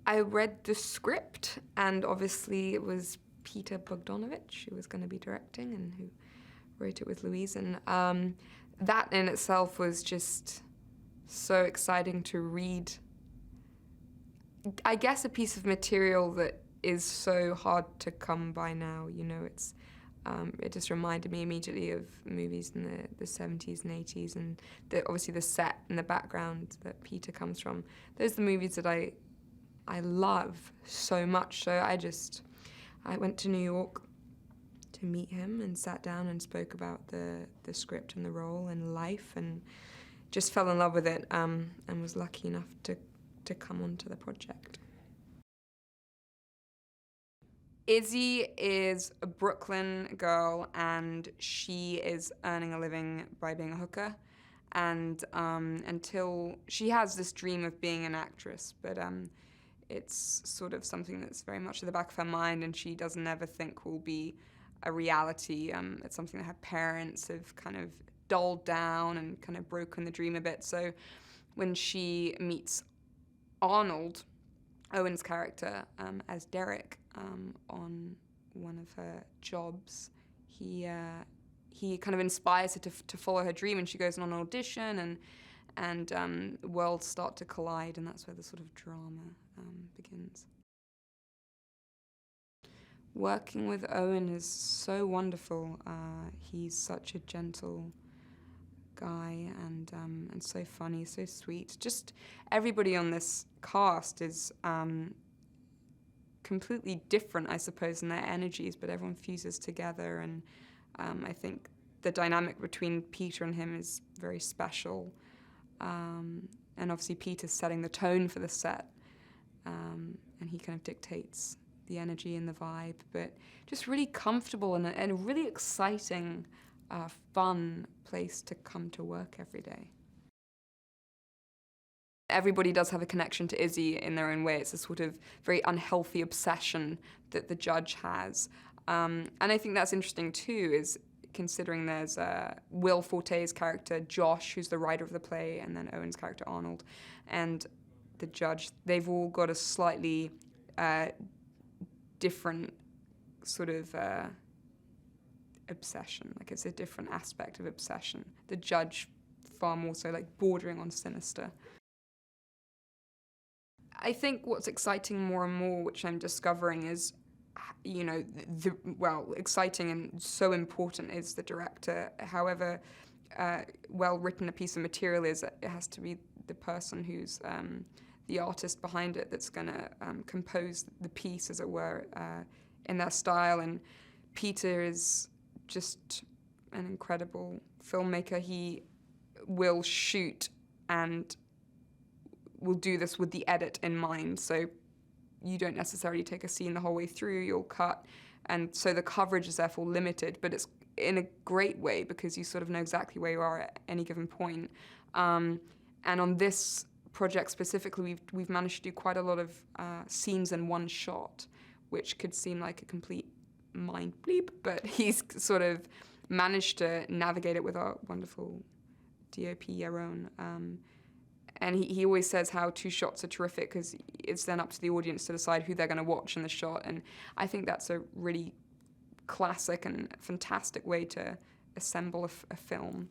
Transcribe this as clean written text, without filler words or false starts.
I read the script, and obviously it was Peter Bogdanovich who was going to be directing and who wrote it with Louise. And that in itself was just so exciting to read. I guess a piece of material that is so hard to come by now. You know, it just reminded me immediately of movies in the 70s and 80s, and obviously the set and the background that Peter comes from. Those are the movies that I love so much. So I went to New York to meet him and sat down and spoke about the script and the role and life, and just fell in love with it, and was lucky enough to come onto the project. Izzy is a Brooklyn girl, and she is earning a living by being a hooker. And until she has this dream of being an actress, but it's sort of something that's very much at the back of her mind, and she doesn't ever think will be a reality. It's something that her parents have kind of dulled down and kind of broken the dream a bit. So when she meets Arnold, Owen's character, as Derek, on one of her jobs, he kind of inspires her to follow her dream, and she goes on an audition, and worlds start to collide, and that's where the sort of drama begins. Working with Owen is so wonderful. He's such a gentle guy, and so funny, so sweet. Just everybody on this cast is completely different, I suppose, in their energies, but everyone fuses together, and I think the dynamic between Peter and him is very special. And obviously Peter's setting the tone for the set, and he kind of dictates the energy and the vibe, but just really comfortable and a really exciting, fun place to come to work every day. Everybody does have a connection to Izzy in their own way. It's a sort of very unhealthy obsession that the judge has. And I think that's interesting too, is considering there's Will Forte's character, Josh, who's the writer of the play, and then Owen's character, Arnold, and the judge. They've all got a slightly different sort of obsession. Like, it's a different aspect of obsession. The judge far more so like bordering on sinister. I think what's exciting more and more, which I'm discovering, is, you know, exciting and so important is the director. However well-written a piece of material is, it has to be the person who's the artist behind it that's going to compose the piece, as it were, in their style. And Peter is just an incredible filmmaker. He will shoot and will do this with the edit in mind. So you don't necessarily take a scene the whole way through, you'll cut. And so the coverage is therefore limited, but it's in a great way because you sort of know exactly where you are at any given point. And on this project specifically, we've managed to do quite a lot of scenes in one shot, which could seem like a complete mind bleep, but he's sort of managed to navigate it with our wonderful DOP, Yaron. And he always says how 2 shots are terrific because it's then up to the audience to decide who they're going to watch in the shot. And I think that's a really classic and fantastic way to assemble a film.